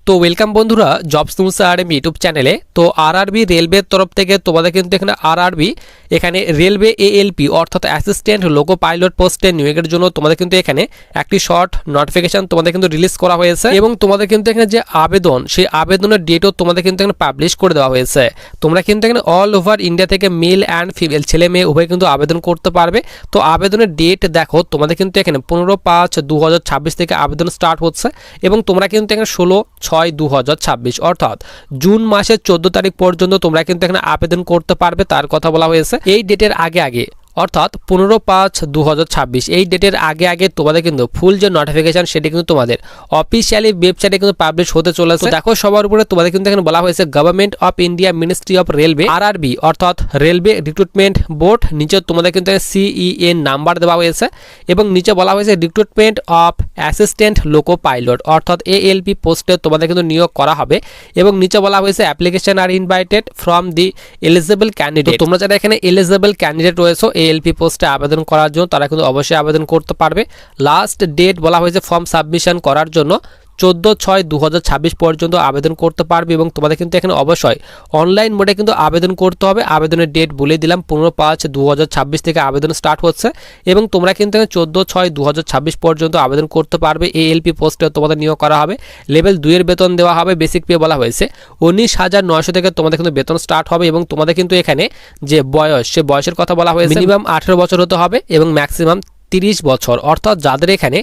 তো ওয়েলকাম বন্ধুরা jobs news RM YouTube চ্যানেলে। তো আরআরবি রেলওয়ের তরফ থেকে তোমাদের কিন্তু এখানে আরআরবি এখানে রেলওয়ে এএলপি অর্থাৎ অ্যাসিস্ট্যান্ট লোকো পাইলট পোস্টে নিয়োগের জন্য তোমাদের কিন্তু এখানে একটি শর্ট নোটিফিকেশন তোমাদের কিন্তু রিলিজ করা হয়েছে এবং তোমাদের কিন্তু এখানে যে আবেদন সেই আবেদনের ডেটও তোমাদের কিন্তু এখানে পাবলিশ করে দেওয়া হয়েছে। তোমরা কিন্তু এখানে অল ওভার ইন্ডিয়া থেকে মেল অ্যান্ড ফিমেল ছেলে মেয়ে উভয় কিন্তু আবেদন করতে পারবে। তো আবেদনের ডেট দেখো তোমাদের কিন্তু এখানে 15/5/2026 থেকে আবেদন স্টার্ট হচ্ছে এবং তোমরা কিন্তু এখানে 16/6/2026 অর্থাৎ জুন মাসের 14 তারিখ পর্যন্ত তোমরা কিন্তু এখানে আবেদন করতে পারবে তার কথা বলা হয়েছে। এই ডেটের আগে অর্থাৎ 15/5/2026 এই ডেটের আগে তোমাদের কিন্তু ফুল যে নোটিফিকেশন সেটি কিন্তু তোমাদের অফিসিয়ালি ওয়েবসাইটে কিন্তু পাবলিশ হতে চলেছে। দেখো সবার উপরে তোমাদের কিন্তু এখানে বলা হয়েছে government of India ministry of railway RRB অর্থাৎ রেলওয়ে রিক্রুটমেন্ট বোর্ড। নিচে তোমাদের কিন্তু সিইএন নাম্বার দেওয়া হয়েছে এবং নিচে বলা হয়েছে recruitment of assistant loco pilot অর্থাৎ এএলপি পোস্টে তোমাদের কিন্তু নিয়োগ করা হবে এবং নিচে বলা হয়েছে application are invited from the eligible candidate. তোমরা যারা এখানে এলিজিবল ক্যান্ডিডেট রয়েছে এএলপি পোস্টে আবেদন করার জন্য তারা কিন্তু অবশ্যই আবেদন করতে পারবে। লাস্ট ডেট বলা হয়েছে ফর্ম সাবমিশন করার জন্য 14/6/2026 পর্যন্ত আবেদন করতে পারবে এবং তোমাদের কিন্তু এখানে অবশ্যই অনলাইন মোডে কিন্তু আবেদন করতে হবে। আবেদনের ডেট বলে দিলাম 15/5/2026 থেকে আবেদন স্টার্ট হচ্ছে এবং তোমরা কিন্তু 14/6/2026 পর্যন্ত আবেদন করতে পারবে। এএলপি পোস্টে তোমাদের নিয়োগ করা হবে। লেভেল 2 এর বেতন দেওয়া হবে। বেসিক পে বলা হয়েছে 19,900 থেকে তোমাদের কিন্তু বেতন স্টার্ট হবে এবং তোমাদের কিন্তু এখানে যে বয়স সে বয়সের কথা বলা হয়েছে মিনিমাম 18 বছর হতে হবে এবং ম্যাক্সিমাম 30 বছর অর্থাৎ যাদের এখানে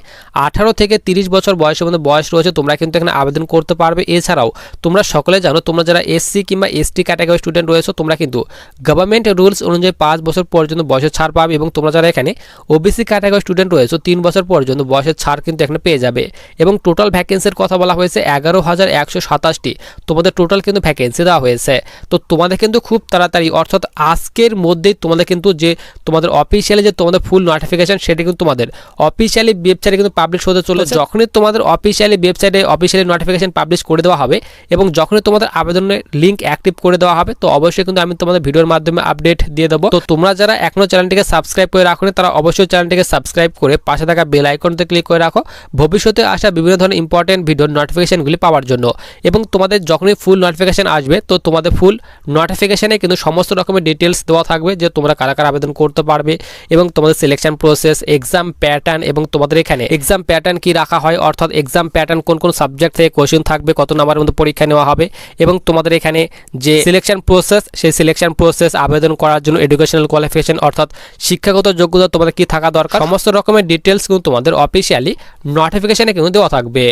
18 থেকে 30 বছর বয়সের মধ্যে বয়স রয়েছে তোমরা কিন্তু এখানে আবেদন করতে পারবে। এছাড়াও তোমরা সকলে জানো তোমরা যারা এসসি কিংবা এসটি ক্যাটাগরি স্টুডেন্ট রয়েছে তোমরা কিন্তু গভর্নমেন্ট রুলস অনুযায়ী 5 বছর পর্যন্ত বয়সের ছাড় পাবে এবং তোমরা যারা এখানে ওবিসি ক্যাটাগরি স্টুডেন্ট রয়েছে 3 বছর পর্যন্ত বয়সের ছাড় কিন্তু এখানে পেয়ে যাবে এবং টোটাল ভ্যাকেন্সির কথা বলা হয়েছে 11,127টি তোমাদের টোটাল কিন্তু ভ্যাকেন্সি দেওয়া হয়েছে। তো তোমাদের কিন্তু খুব তাড়াতাড়ি অর্থাৎ আজকের মধ্যেই তোমাদের কিন্তু যে তোমাদের অফিসিয়ালি যে তোমাদের ফুল নোটিফিকেশন সেটি কিন্তু তোমাদের অফিসিয়ালি ওয়েবসাইটে কিন্তু পাবলিশ হতে চলেছে। যখনই তোমাদের অফিসিয়ালি ওয়েবসাইটে অফিসিয়ালি নোটিফিকেশন পাবলিশ করে দেওয়া হবে এবং যখনই তোমাদের আবেদনের লিংক অ্যাক্টিভ করে দেওয়া হবে তো অবশ্যই কিন্তু আমি তোমাদের ভিডিওর মাধ্যমে আপডেট দিয়ে দেবো। তো তোমরা যারা এখনো চ্যানেলটিকে সাবস্ক্রাইব করে রাখোনি তারা অবশ্যই চ্যানেলটিকে সাবস্ক্রাইব করে পাশে থাকা বেল আইকনতে ক্লিক করে রাখো ভবিষ্যতে আসা বিভিন্ন ধরনের ইম্পর্টেন্ট ভিডিওর নোটিফিকেশনগুলি পাওয়ার জন্য। এবং তোমাদের যখনই ফুল নোটিফিকেশন আসবে তো তোমাদের ফুল নোটিফিকেশনে কিন্তু সমস্ত রকমের ডিটেলস দেওয়া থাকবে যে তোমরা কারা কারা আবেদন করতে পারবে এবং তোমাদের সিলেকশন প্রসেস এক্সাম প্যাটার্ন এবং তোমাদের এখানে এক্সাম প্যাটার্ন কি রাখা হয় অর্থাৎ এক্সাম প্যাটার্ন কোন কোন সাবজেক্ট থেকে কোশ্চেন থাকবে কত নাম্বারের মধ্যে পরীক্ষা নেওয়া হবে এবং তোমাদের এখানে যে সিলেকশন প্রসেস সেই সিলেকশন প্রসেস আবেদন করার জন্য এডুকেশনাল কোয়ালিফিকেশন অর্থাৎ শিক্ষাগত যোগ্যতা তোমাদের কি থাকা দরকার সমস্ত রকমের ডিটেলস কিন্তু তোমাদের অফিসিয়ালি নোটিফিকেশনে কিন্তু দেওয়া থাকবে।